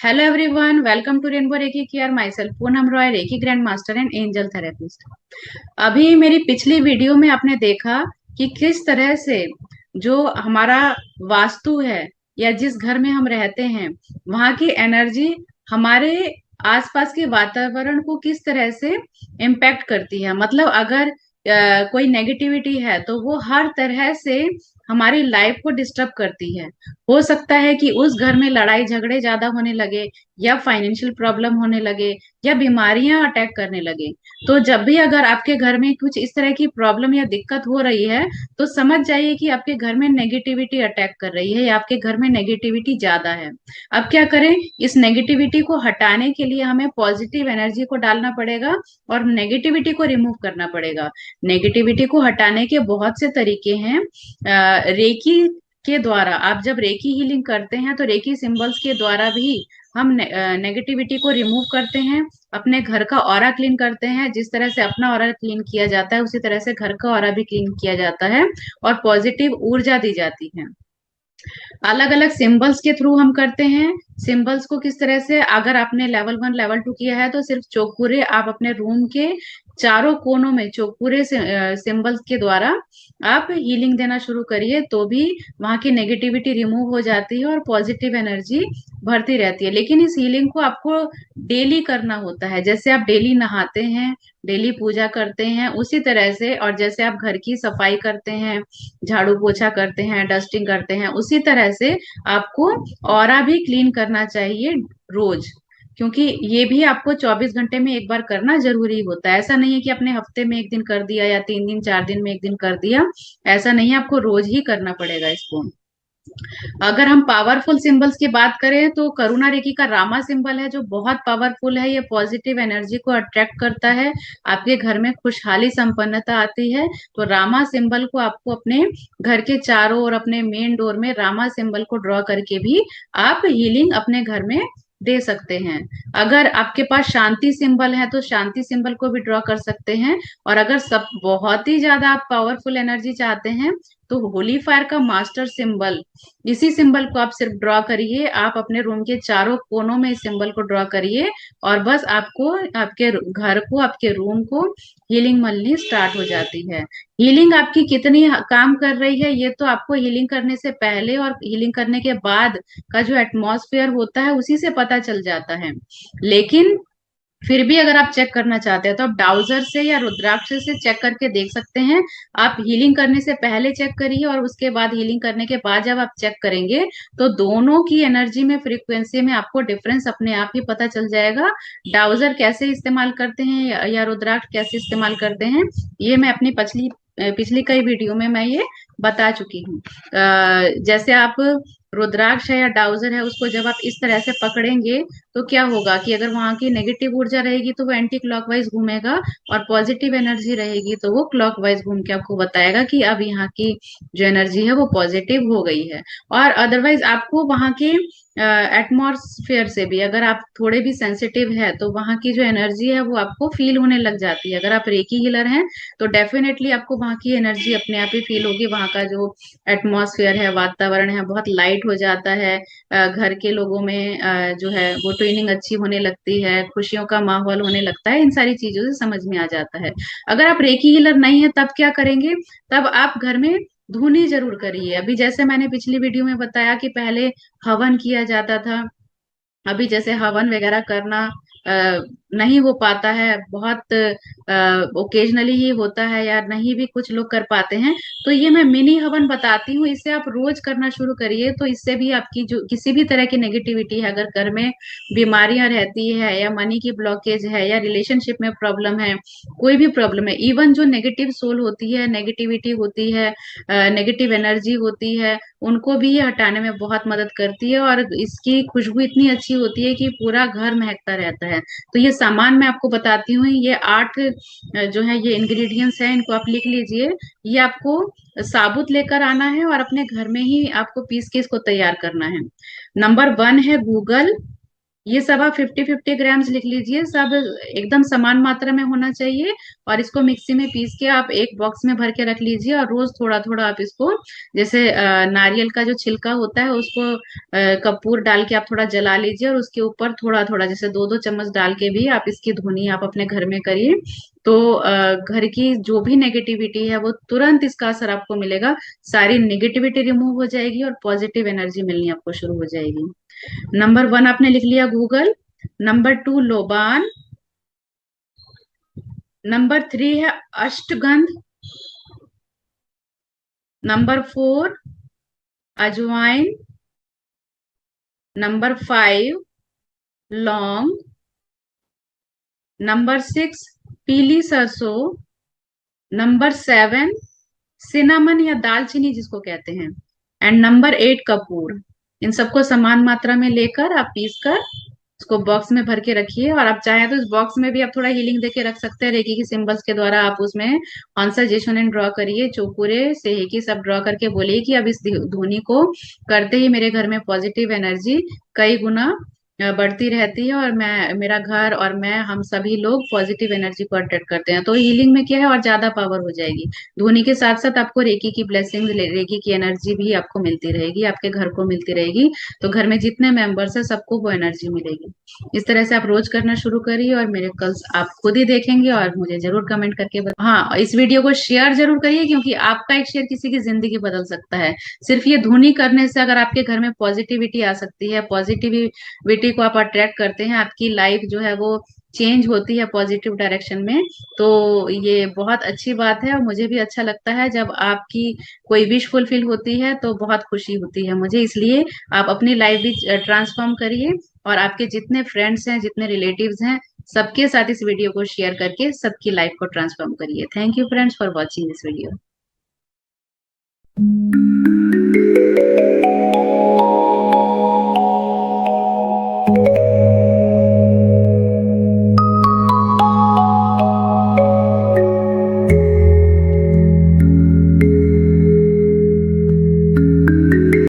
Hello everyone, welcome to Rainbow Reiki Care. Myself Poonam Roy, reiki grand master and angel therapist. अभी मेरी पिछली video में आपने देखा कि किस तरह से जो हमारा वास्तु है या जिस घर में हम रहते हैं वहां की एनर्जी हमारे आसपास के वातावरण को किस तरह से इम्पैक्ट करती है। मतलब अगर कोई नेगेटिविटी है तो वो हर तरह से हमारी लाइफ को डिस्टर्ब करती है। हो सकता है कि उस घर में लड़ाई झगड़े ज्यादा होने लगे, या फाइनेंशियल प्रॉब्लम होने लगे, या बीमारियां अटैक करने लगे। तो जब भी अगर आपके घर में कुछ इस तरह की प्रॉब्लम या दिक्कत हो रही है तो समझ जाइए कि आपके घर में नेगेटिविटी अटैक कर रही है या आपके घर में नेगेटिविटी ज्यादा है। अब क्या करें? इस नेगेटिविटी को हटाने के लिए हमें पॉजिटिव एनर्जी को डालना पड़ेगा और नेगेटिविटी को रिमूव करना पड़ेगा। नेगेटिविटी को हटाने के बहुत से तरीके हैं। रेकी के द्वारा आप जब रेकी हीलिंग करते हैं तो रेकी सिंबल्स के द्वारा भी हम नेगेटिविटी को रिमूव करते हैं, अपने घर का ऑरा क्लीन करते हैं। जिस तरह से अपना ऑरा क्लीन किया जाता है उसी तरह से घर का ऑरा भी क्लीन किया जाता है और पॉजिटिव ऊर्जा दी जाती है। अलग अलग सिंबल्स के थ्रू हम करते हैं। सिंबल्स को किस तरह से, अगर आपने लेवल 1 लेवल 2 किया है तो सिर्फ चौखूरे आप अपने रूम के चारों कोनों में चौखूरे से सिंबल्स के द्वारा आप हीलिंग देना शुरू करिए, तो भी वहां की नेगेटिविटी रिमूव हो जाती है और पॉजिटिव एनर्जी भरती रहती है। लेकिन इस हीलिंग को आपको डेली करना होता है। जैसे आप डेली नहाते हैं, डेली पूजा करते हैं, उसी तरह से, और जैसे आप घर की सफाई करते हैं, झाड़ू पोछा करते हैं, डस्टिंग करते हैं, उसी तरह से आपको ऑरा भी क्लीन करना चाहिए रोज। क्योंकि ये भी आपको 24 घंटे में एक बार करना जरूरी होता है। ऐसा नहीं है कि अपने हफ्ते में एक दिन कर दिया या 3 दिन 4 दिन में एक दिन कर दिया। ऐसा नहीं है, आपको रोज ही करना पड़ेगा इसको। अगर हम पावरफुल सिंबल्स की बात करें तो करुणा रेखी का रामा सिंबल है जो बहुत पावरफुल है। ये पॉजिटिव एनर्जी को अट्रैक्ट करता है, आपके घर में खुशहाली संपन्नता आती है। तो रामा सिंबल को आपको अपने घर के चारों और अपने मेन डोर में रामा सिंबल को ड्रॉ करके भी आप हीलिंग अपने घर में दे सकते हैं। अगर आपके पास शांति सिंबल है तो शांति सिंबल को भी ड्रॉ कर सकते हैं। और अगर सब बहुत ही ज्यादा आप पावरफुल एनर्जी चाहते हैं तो होली फायर का मास्टर सिंबल, इसी सिंबल को आप सिर्फ ड्रॉ करिए। आप अपने रूम के चारों कोनों में इस सिंबल को ड्रॉ करिए और बस आपको आपके घर को, आपके रूम को हीलिंग मिलनी स्टार्ट हो जाती है। हीलिंग आपकी कितनी काम कर रही है ये तो आपको हीलिंग करने से पहले और हीलिंग करने के बाद का जो एटमॉस्फेयर होता है उसी से पता चल जाता है। लेकिन फिर भी अगर आप चेक करना चाहते हैं तो आप डाउजर से या रुद्राक्ष से चेक करके देख सकते हैं। आप हीलिंग करने से पहले चेक करिए और उसके बाद हीलिंग करने के बाद जब आप चेक करेंगे तो दोनों की एनर्जी में, फ्रीक्वेंसी में आपको डिफरेंस अपने आप ही पता चल जाएगा। डाउजर कैसे इस्तेमाल करते हैं या रुद्राक्ष कैसे इस्तेमाल करते हैं, ये मैं अपनी पिछली पिछली कई वीडियो में मैं ये बता चुकी हूँ। जैसे आप रुद्राक्ष है या डाउजर है उसको जब आप इस तरह से पकड़ेंगे तो क्या होगा कि अगर वहां की नेगेटिव ऊर्जा रहेगी तो वो एंटी क्लॉकवाइज घूमेगा, और पॉजिटिव एनर्जी रहेगी तो वो क्लॉकवाइज घूम के आपको बताएगा कि अब यहाँ की जो एनर्जी है वो पॉजिटिव हो गई है। और अदरवाइज आपको वहां के एटमॉस्फेयर से भी, अगर आप थोड़े भी सेंसिटिव है तो वहां की जो एनर्जी है वो आपको फील होने लग जाती है। अगर आप रेकी हीलर हैं तो डेफिनेटली आपको वहां की एनर्जी अपने आप ही फील होगी। वहां का जो एटमॉस्फेयर है, वातावरण है, बहुत लाइट हो जाता है। घर के लोगों में जो है वो ट्रेनिंग अच्छी होने लगती है, खुशियों का माहौल होने लगता है। इन सारी चीजों से समझ में आ जाता है। अगर आप रेकी हीलर नहीं है तब क्या करेंगे? तब आप घर में धुनी जरूर करिए। अभी जैसे मैंने पिछली वीडियो में बताया कि पहले हवन किया जाता था, अभी जैसे हवन वगैरह करना नहीं हो पाता है, बहुत ओकेजनली ही होता है या नहीं भी कुछ लोग कर पाते हैं। तो ये मैं मिनी हवन बताती हूँ, इसे आप रोज करना शुरू करिए। तो इससे भी आपकी जो किसी भी तरह की नेगेटिविटी है, अगर घर में बीमारियां रहती है या मनी की ब्लॉकेज है या रिलेशनशिप में प्रॉब्लम है, कोई भी प्रॉब्लम है, इवन जो नेगेटिव सोल होती है, नेगेटिविटी होती है, नेगेटिव एनर्जी होती है, उनको भी ये हटाने में बहुत मदद करती है। और इसकी खुशबू इतनी अच्छी होती है कि पूरा घर महकता रहता है। तो ये सामान मैं आपको बताती हूँ, ये 8 जो है ये इंग्रेडिएंट्स हैं, इनको आप लिख लीजिए। ये आपको साबुत लेकर आना है और अपने घर में ही आपको पीस के इसको तैयार करना है। नंबर 1 है गूगल, ये सब आप 50-50 ग्राम्स लिख लीजिए, सब एकदम समान मात्रा में होना चाहिए। और इसको मिक्सी में पीस के आप एक बॉक्स में भर के रख लीजिए, और रोज थोड़ा थोड़ा आप इसको, जैसे नारियल का जो छिलका होता है उसको कपूर डाल के आप थोड़ा जला लीजिए, और उसके ऊपर थोड़ा थोड़ा जैसे 2-2 चम्मच डाल के भी आप इसकी धुनी आप अपने घर में करिए। तो घर की जो भी नेगेटिविटी है वो तुरंत इसका असर आपको मिलेगा। सारी नेगेटिविटी रिमूव हो जाएगी और पॉजिटिव एनर्जी मिलनी आपको शुरू हो जाएगी। नंबर 1 आपने लिख लिया गूगल। नंबर 2 लोबान। नंबर 3 है अष्टगंध। नंबर 4 अजवाइन। नंबर 5 लौंग। नंबर 6 पीली सरसों। नंबर 7 सिनामन या दालचीनी जिसको कहते हैं। And number 8 Kapoor. इन सबको समान मात्रा में लेकर आप पीस कर इसको बॉक्स में भर के रखिए। और आप चाहें तो इस बॉक्स में भी आप थोड़ा हीलिंग देके रख सकते हैं, रेकी की सिंबल्स के द्वारा आप उसमें आंसर जेशुनन ड्रॉ करिए, चौपुरे से हेकी सब ड्रॉ करके बोलिए कि अब इस ध्वनि को करते ही मेरे घर में पॉजिटिव एनर्जी कई गुना बढ़ती रहती है, और मैं, मेरा घर और मैं, हम सभी लोग पॉजिटिव एनर्जी को अट्रैक्ट करते हैं। तो हीलिंग में क्या है, और ज्यादा पावर हो जाएगी। ध्वनि के साथ साथ आपको रेकी की ब्लेसिंग, रेकी की एनर्जी भी आपको मिलती रहेगी, आपके घर को मिलती रहेगी। तो घर में जितने मेंबर्स है सबको वो एनर्जी मिलेगी। इस तरह से आप रोज करना शुरू करिए, और मेरे कल आप खुद ही देखेंगे, और मुझे जरूर कमेंट करके हाँ, इस वीडियो को शेयर जरूर करिए, क्योंकि आपका एक शेयर किसी की जिंदगी बदल सकता है। सिर्फ ये धुनी करने से अगर आपके घर में पॉजिटिविटी आ सकती है, पॉजिटिविटी को आप अट्रैक्ट करते हैं, आपकी लाइफ जो है वो चेंज होती है पॉजिटिव डायरेक्शन में। तो ये बहुत अच्छी बात है, और मुझे भी अच्छा लगता है जब आपकी कोई विश फुलफिल होती है तो बहुत खुशी होती है मुझे। इसलिए आप अपनी लाइफ भी ट्रांसफॉर्म करिए, और आपके जितने फ्रेंड्स हैं, जितने रिलेटिव्स हैं, सबके साथ इस वीडियो को शेयर करके सबकी लाइफ को ट्रांसफॉर्म करिए। Thank you friends for watching this video.